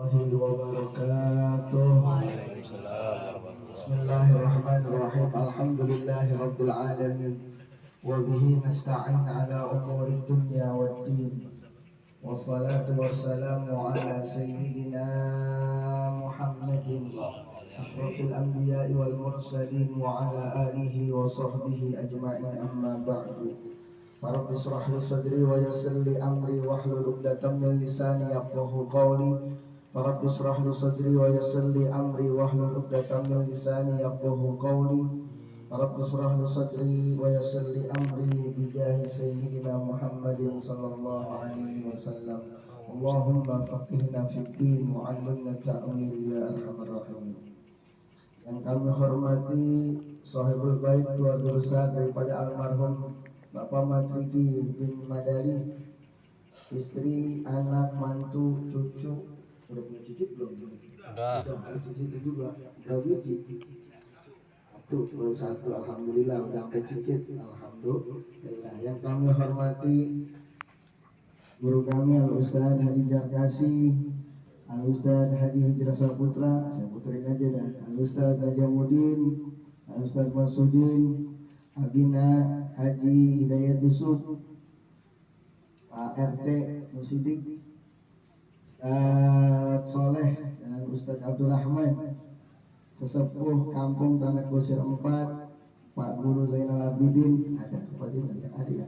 warahmatullahi wabarakatuh. Bismillahirrahmanirrahim. Alhamdulillahi rabbil alamin. Wa bihi nasta'in ala umuri dunya waddin. Wassalatu wassalamu ala sayyidina Muhammadin ashrafil anbiya'i wal mursalin wa ala alihi wa sahbihi ajma'in, amma ba'du. Rabbi shrah li sadri wa yassir li amri wahlul 'uqdatam min lisani yafqahu qawli. Rabbi shrah li sadri wa yassir li amri wahlul 'uqdatam min lisani yafqahu qawli. Rabbi shrah li sadri wa yassir li amri bi jahi sayyidina Muhammadin sallallahu alaihi wasallam. Allahumma faqihna fid din wa 'allimna ta'wil ya arhamar rahimin. Yang kami hormati sahibul bait, keluarga besar daripada almarhum Bapak Matridi bin Madali, istri, anak, mantu, cucu. Udah punya cicit belum? Udah ada cicit juga. Berapa biji? Satu, baru satu. Alhamdulillah udah sampai cicit. Alhamdulillah. Yang kami hormati guru kami Al-Ustaz Haji Jarkasi, Al-Ustaz Haji Hijrah Saputra, saya puterin aja dah. Al-Ustaz Najamuddin, Al-Ustaz Masudin, Abina Haji Hidayat Yusuf, Pak RT Nusidik, Ustaz Soleh dan Ustaz Abdurrahman, sesepuh kampung Tanah Kusir 4, Pak Guru Zainal Abidin, ada kepada ada ya.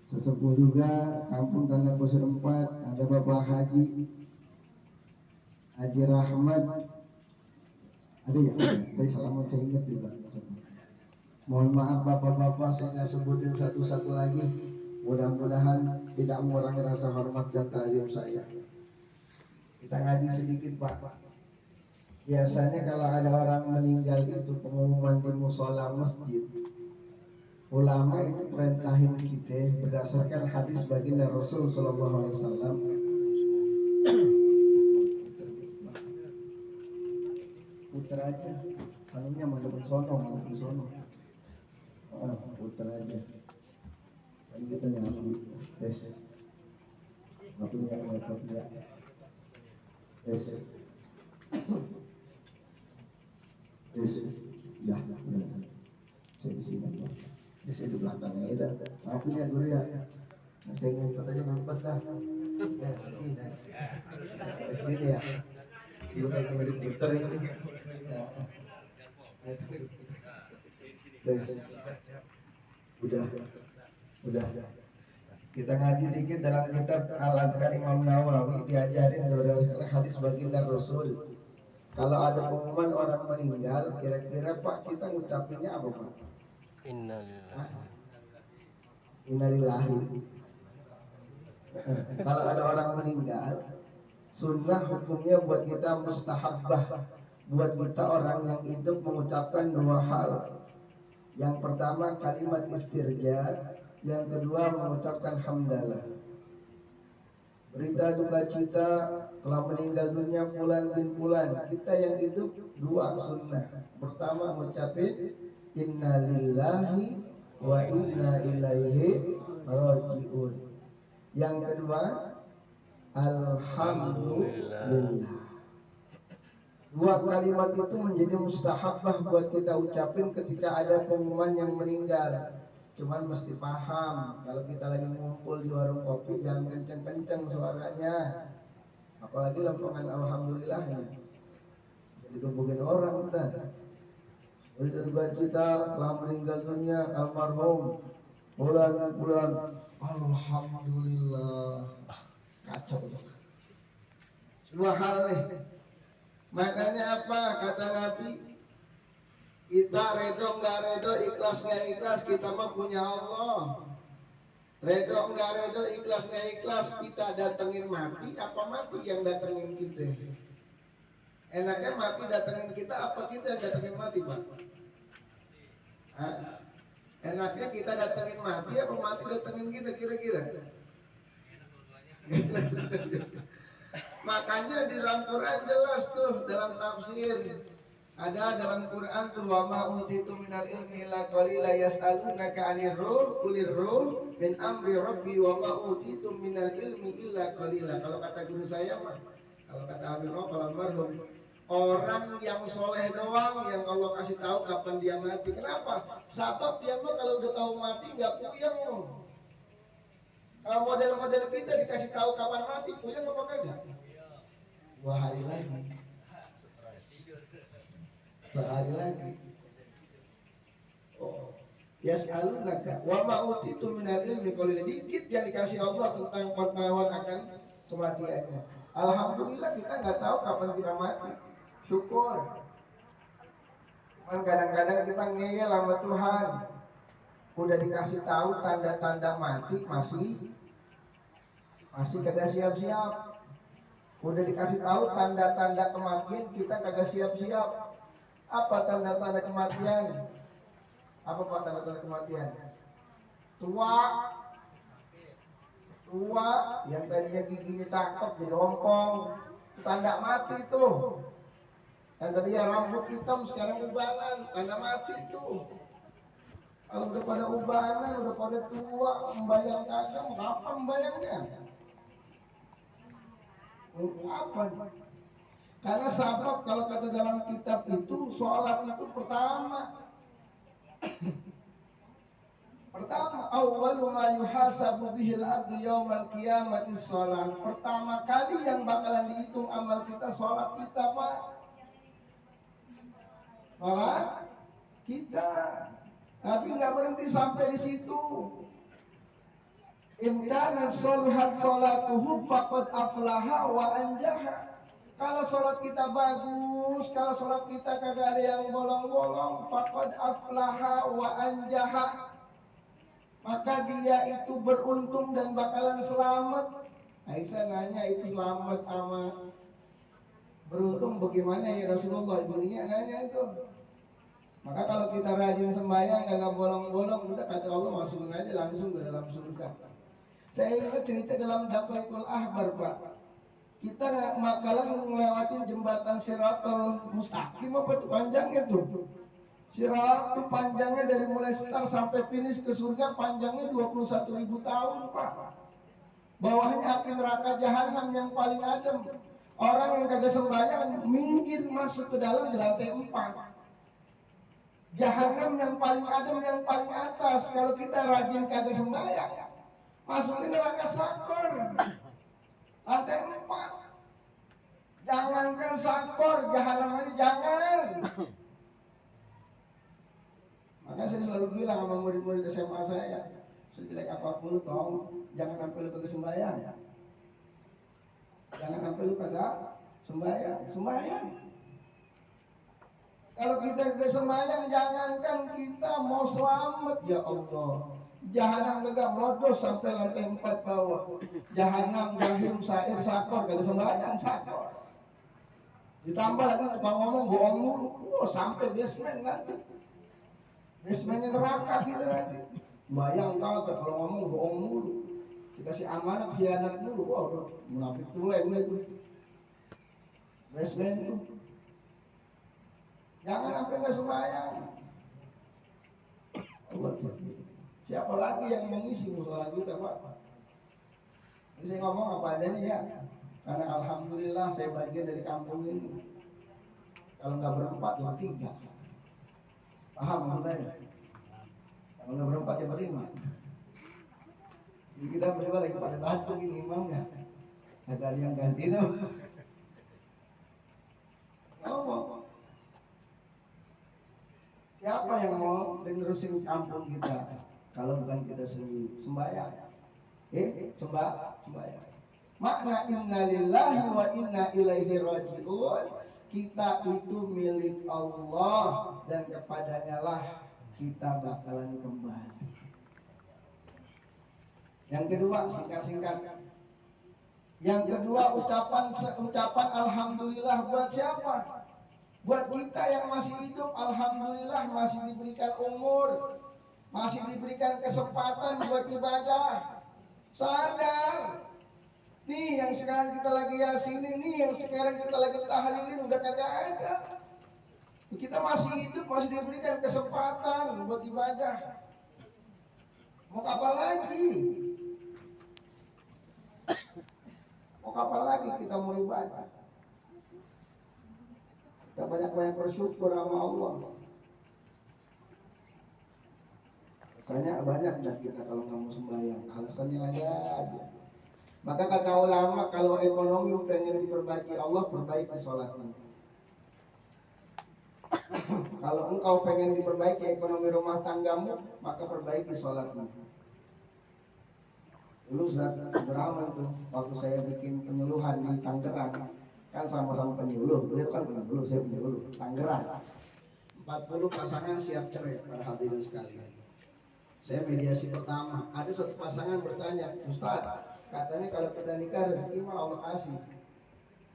Sesepuh juga kampung Tanah Kusir 4, ada Bapak Haji Rahmat, ada ya. Tadi selamat saya ingat juga. Mohon maaf bapak-bapak, saya nggak sebutin satu-satu lagi. Mudah-mudahan tidak mengurangi rasa hormat dan ta'zim saya. Kita ngaji sedikit pak. Biasanya kalau ada orang meninggal itu pengumuman di musola masjid, ulama itu perintahin kita berdasarkan hadis baginda Rasul Sallallahu Alaihi Wasallam. Puter aja, anunya mana sono. Putar aja. Kan kita nyambi. Tes. Nggak punya repot ya. Tes. Ya. Saya di sini. Di sini di belakangnya ya. Maafin ya guru ya. Saya ngumpet aja ngumpet dah. Ya ini dah. Ini ya. Ibu kayak kembali putar ini. Ya. Tes. Udah. Kita ngaji dikit dalam kitab Al-Adhkar Imam Nawawi, diajarin dari hadis baginda Rasul. Kalau ada pengumuman orang meninggal, kira-kira Pak kita ngucapinnya apa Pak? Innalillahi. Kalau ada orang meninggal, sunnah hukumnya buat kita mustahabbah, buat kita orang yang hidup mengucapkan dua hal. Yang pertama kalimat istirja, yang kedua mengucapkan hamdalah. Berita duka cita telah meninggal dunia fulan bin fulan. Kita yang hidup dua sunnah. Pertama mengucapin inna lillahi wa inna ilaihi rajiun. Yang kedua alhamdulillah. Dua kalimat itu menjadi mustahabbah buat kita ucapin ketika ada pengumuman yang meninggal. Cuman mesti paham, kalau kita lagi ngumpul di warung kopi jangan kenceng-kenceng suaranya. Apalagi lempengan alhamdulillahnya. Jadi kebukin orang bentar. Berita duka kita telah meninggal dunia almarhum bulan alhamdulillah. Kacau tuh. Dua hal nih. Makanya apa kata Nabi, kita redo nggak redo, ikhlas nggak ikhlas, kita mah punya Allah. Redo nggak redo, ikhlas nggak ikhlas, kita datengin mati apa mati yang datengin kita? Enaknya mati datengin kita apa kita yang datengin mati Pak? Enaknya kita datengin mati apa mati datengin kita kira-kira? Makanya di dalam Quran jelas tuh dalam tafsir. Ada dalam Quran tuh wa ma utitu minal ilmi illa qalila yas'alunaka 'anir ruh qulir ruh min amri rabbi wa ma utitu minal ilmi illa qalila. Kalau kata guru saya mah, kalau kata Habib Novel almarhum, orang yang soleh doang yang Allah kasih tahu kapan dia mati. Kenapa? Sebab dia mah kalau udah tahu mati nggak puyeng. Model-model kita dikasih tahu kapan mati, puyeng apa kagak? 2 hari lagi, sehari lagi. Oh, yas'alunaka wa ma utitu minal ilmi qalil, dikit yang dikasih Allah tentang pengetahuan akan kematiannya. Alhamdulillah kita nggak tahu kapan kita mati, syukur. Cuman kadang-kadang kita ngeyel sama Tuhan, udah dikasih tahu tanda-tanda mati masih kagak siap-siap. Udah dikasih tahu tanda-tanda kematian kita kagak siap-siap. Apa tanda-tanda kematian? Apa Pak tanda-tanda kematian? Tua, yang tadinya giginya cakep jadi ompong, tanda mati tuh. Yang tadinya rambut hitam sekarang ubanan, tanda mati tuh. Kalau udah pada ubanan, udah pada tua, membayang kagak, kapan membayangnya? Kapan? Karena sabab kalau kata dalam kitab itu, sholat itu pertama, awwalu ma yuhasabu bihil abdu yaumal qiyamati sholat. Pertama kali yang bakalan dihitung amal kita sholat kita, Pak. Sholat kita. Tapi nggak berhenti sampai di situ. Imkana sholihat sholatuhu faqad aflaha wa anjaha. Kalau sholat kita bagus, kalau sholat kita kagak ada yang bolong-bolong, faqad aflaha wa anjaha, maka dia itu beruntung dan bakalan selamat. Aisyah nanya, itu selamat sama beruntung bagaimana ya Rasulullah? Ibunya nanya itu. Maka kalau kita rajin sembahyang kagak bolong-bolong, udah kata Allah masukin aja langsung ke dalam surga. Saya ingat cerita dalam Daqaiqul Ahbar, Pak. Kita bakalan ngelewatin jembatan Siratul Mustaqim, apa tuh panjangnya tuh? Sirat itu panjangnya dari mulai start sampai finish ke surga panjangnya 21.000 tahun, Pak. Bawahnya api neraka jahanam yang paling adem. Orang yang kagak sembahyang minggir masuk ke dalam di lantai 4. Jahanam yang paling adem yang paling atas. Kalau kita rajin kagak sembahyang, masuk ke neraka sakor. Lantai 4. Jangankan sakor, jahanam aja jangan. Maka saya selalu bilang sama murid-murid SMA saya, sejelek apapun lu tolong, jangan sampai lu kagak sembahyang. Jangan sampai lu kagak sembahyang. Kalau kita kagak sembahyang, jangankan kita mau selamat, ya Allah. Jahanam kagak meledos sampai lantai 4 bawah. Jahanam, jahim, sair, sakor, kagak sembahyang, sakor. Ditambah lagi tukang ngomong bohong mulu, sampai basement nanti. Basementnya neraka kita nanti. Bayang kagak kalau ngomong bohong mulu. Dikasih amanat khianat mulu, udah munafik tulen itu. Basement tuh. Jangan sampai nggak sembahyang. Siapa lagi yang mengisi musola kita, Pak? Ini saya ngomong apa adanya ya. Karena alhamdulillah saya bagian dari kampung ini. Kalau nggak berempat ya bertiga. Paham maksudnya? Kalau nggak berempat ya berlima. Jadi kita berdua lagi pada batuk ini imamnya. Ada yang ganti dong. Ngomong. Siapa yang mau nerusin kampung kita kalau bukan kita sendiri? Sembahyang. Sembahyang. Makna inna lillahi wa inna ilaihi raji'un. Kita itu milik Allah dan kepadanya lah kita bakalan kembali. Yang kedua, singkat-singkat. Yang kedua, ucapan alhamdulillah buat siapa? Buat kita yang masih hidup, alhamdulillah masih diberikan umur, masih diberikan kesempatan buat ibadah. Sadar, nih yang sekarang kita lagi yasinin, nih yang sekarang kita lagi tahlilin udah kagak ada. Kita masih hidup, masih diberikan kesempatan buat ibadah. Mau kapan lagi? Mau kapan lagi kita mau ibadah? Kita banyak-banyak bersyukur sama Allah. Alasannya banyak dah kita kalau nggak mau sembahyang. Alasannya ada aja. Maka kata ulama, kalau ekonomi pengen diperbaiki Allah, perbaiki sholatmu. Kalau engkau pengen diperbaiki ekonomi rumah tanggamu, maka perbaiki sholatmu. Dulu saat drama itu, waktu saya bikin penyuluhan di Tangerang, kan sama-sama penyuluh, beliau kan penyuluh, saya penyuluh, Tangerang. 40 pasangan siap cerai para hadirin sekalian. Saya mediasi pertama, ada satu pasangan bertanya, Ustaz, katanya kalau kita nikah rezeki mah Allah kasih.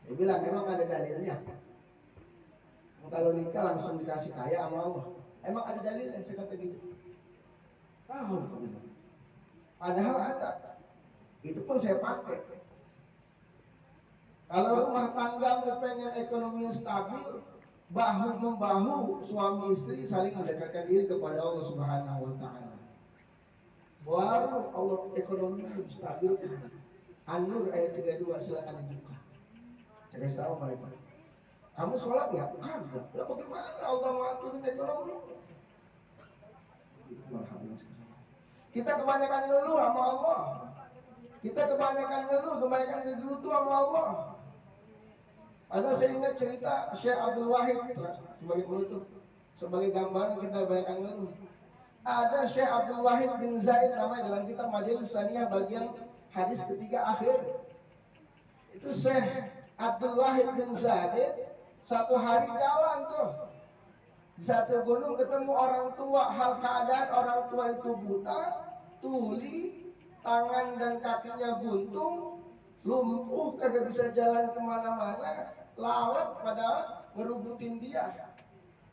Saya bilang, emang ada dalilnya? Kalau nikah langsung dikasih kaya sama Allah. Emang ada dalilnya? Saya kata gitu. Tahu, padahal ada. Itu pun saya pakai. Kalau rumah tanggamu pengen ekonominya stabil, bahu membahu suami istri saling mendekatkan diri kepada Allah Subhanahu wa taala. Baru Allah ekonomi stabil. An-Nur ayat 32 silakan dibuka. Saya kasih tahu mereka. Kamu sholat nggak? Kagak. Lah bagaimana Allah ngaturin ekonomi? Itu malah hati sekarang. Kita kebanyakan ngeluh sama Allah. Kita kebanyakan ngeluh, kebanyakan ngegerutu sama Allah. Padahal saya ingat cerita Syekh Abdul Wahid sebagai penutup, sebagai gambaran kita kebanyakan ngeluh. Ada Syekh Abdul Wahid bin Zaid namanya dalam kitab Majelis Saniyah bagian hadis ketiga akhir. Itu Syekh Abdul Wahid bin Zaid satu hari jalan tuh di satu gunung, ketemu orang tua. Hal keadaan orang tua itu buta, tuli, tangan dan kakinya buntung, lumpuh, kagak bisa jalan kemana-mana, lalat pada ngerubutin dia.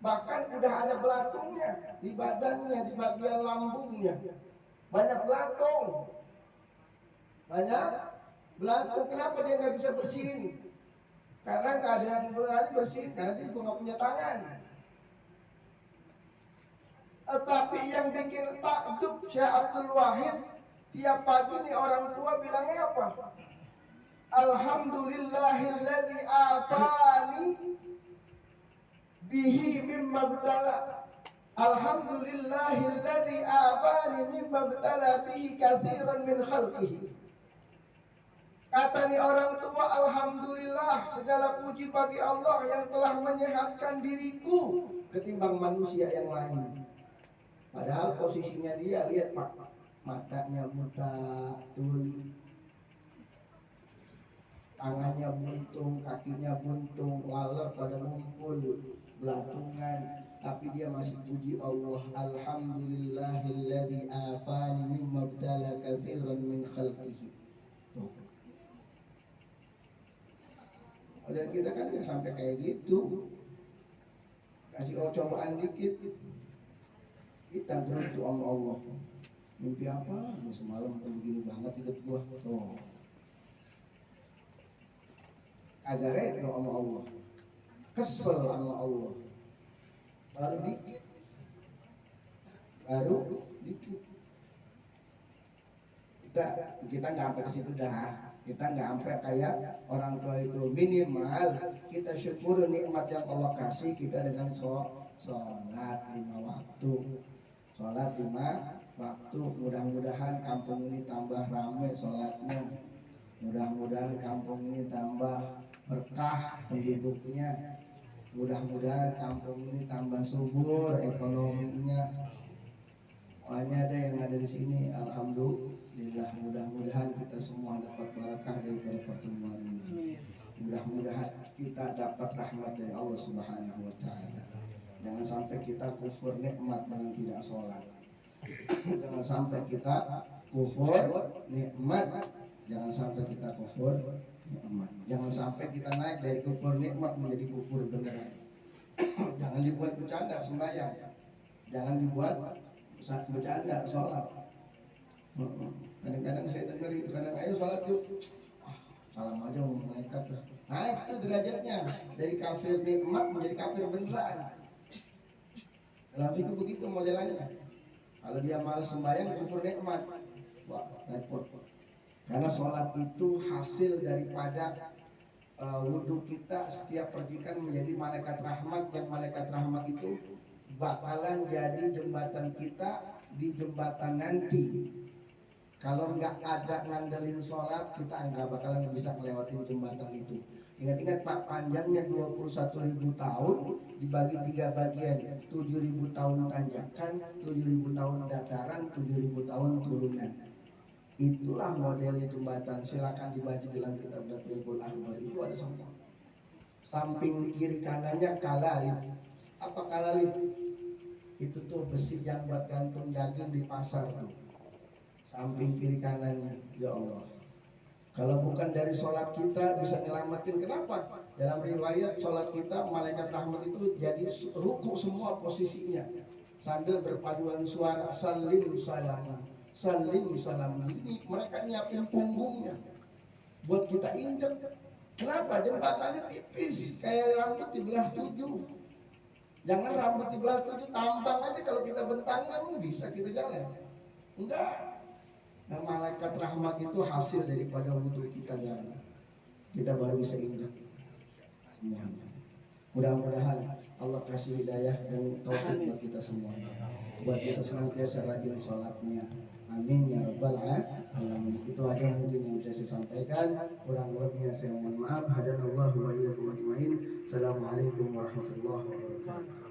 Bahkan udah ada belatungnya di badannya, di bagian lambungnya. Banyak belatung. Banyak belatung. Kenapa dia nggak bisa bersihin? Karena nggak ada yang berani bersihin, karena dia juga nggak punya tangan. Tapi yang bikin takjub Syekh Abdul Wahid, tiap pagi nih orang tua bilangnya apa? Alhamdulillahilladzi afani bihi mimma btala. Alhamdulillahilladzi afani mimma btala bihi katsiran min khalqihi. Kata nih orang tua, alhamdulillah, segala puji bagi Allah yang telah menyehatkan diriku ketimbang manusia yang lain. Padahal posisinya dia, lihat Pak, matanya buta, tuli, tangannya buntung, kakinya buntung, laler pada ngumpul, belatungan, tapi dia masih puji Allah. Alhamdulillahilladzi afani mimma btala katsiran min khalqihi. Tuh. Dan kita kan nggak sampai kayak gitu. Kasih cobaan dikit, kita gerutu sama Allah. Mimpi apa? Semalam begini banget hidup gua. Tuh. Agak redo sama Allah, kesel sama Allah. Baru dikit. Kita nggak sampai ke situ dah. Kita nggak sampai kayak orang tua itu. Minimal kita syukur nikmat yang Allah kasih kita dengan sholat 5 waktu. Sholat 5 waktu. Mudah-mudahan kampung ini tambah ramai sholatnya. Mudah-mudahan kampung ini tambah berkah penduduknya. Mudah-mudahan kampung ini tambah subur ekonominya. Makanya ada yang ada di sini, alhamdulillah. Mudah-mudahan kita semua dapat barakah daripada pertemuan ini. Mudah-mudahan kita dapat rahmat dari Allah Subhanahu wa taala. Jangan sampai kita kufur nikmat dengan tidak sholat. Jangan sampai kita kufur nikmat. Jangan sampai kita kufur nikmat. Jangan sampai kita naik dari kufur nikmat menjadi kufur beneran. Jangan dibuat bercanda sembahyang. Jangan dibuat bercanda sholat. Kadang-kadang saya dengar itu, kadang ayo sholat yuk. Salam aja sama malaikat. Naik itu derajatnya dari kafir nikmat menjadi kafir beneran. Dalam itu begitu modelannya. Kalau dia malas sembahyang kufur nikmat, wah repot. Karena sholat itu hasil daripada wudhu kita setiap percikan menjadi malaikat rahmat, yang malaikat rahmat itu bakalan jadi jembatan kita di jembatan nanti. Kalau nggak ada ngandelin sholat, kita nggak bakalan bisa ngelewatin jembatan itu. Ingat-ingat Pak, panjangnya 21.000 tahun dibagi 3 bagian, 7.000 tahun tanjakan, 7.000 tahun dataran, 7.000 tahun turunan. Itulah model jembatan. Silakan dibaca dalam kitab Latiful Akhbar, itu ada semua. Samping kiri kanannya kalalib. Apa kalalib? Itu tuh besi yang buat gantung daging di pasar tuh. Samping kiri kanannya, ya Allah. Kalau bukan dari sholat kita bisa nyelamatin. Kenapa? Dalam riwayat sholat kita, malaikat rahmat itu jadi ruku semua posisinya sambil berpaduan suara salim salam, salim salam. Jadi mereka nyiapin punggungnya buat kita injek. Kenapa? Jembatannya tipis kayak rambut dibelah 7. Jangan rambut dibelah 7, tambang aja kalau kita bentangkan bisa kita jalan. Enggak. Nah, malaikat rahmat itu hasil daripada wudhu kita jalan. Kita baru bisa injak semuanya. Mudah-mudahan Allah kasih hidayah dan taufik buat kita semuanya. Buat kita senantiasa rajin sholatnya. Amin ya rabbal alamin. Itu aja mungkin yang bisa saya sampaikan. Kurang lebihnya saya mohon maaf. Hadanallahu wa iyyakum ajmain. Assalamualaikum warahmatullahi wabarakatuh.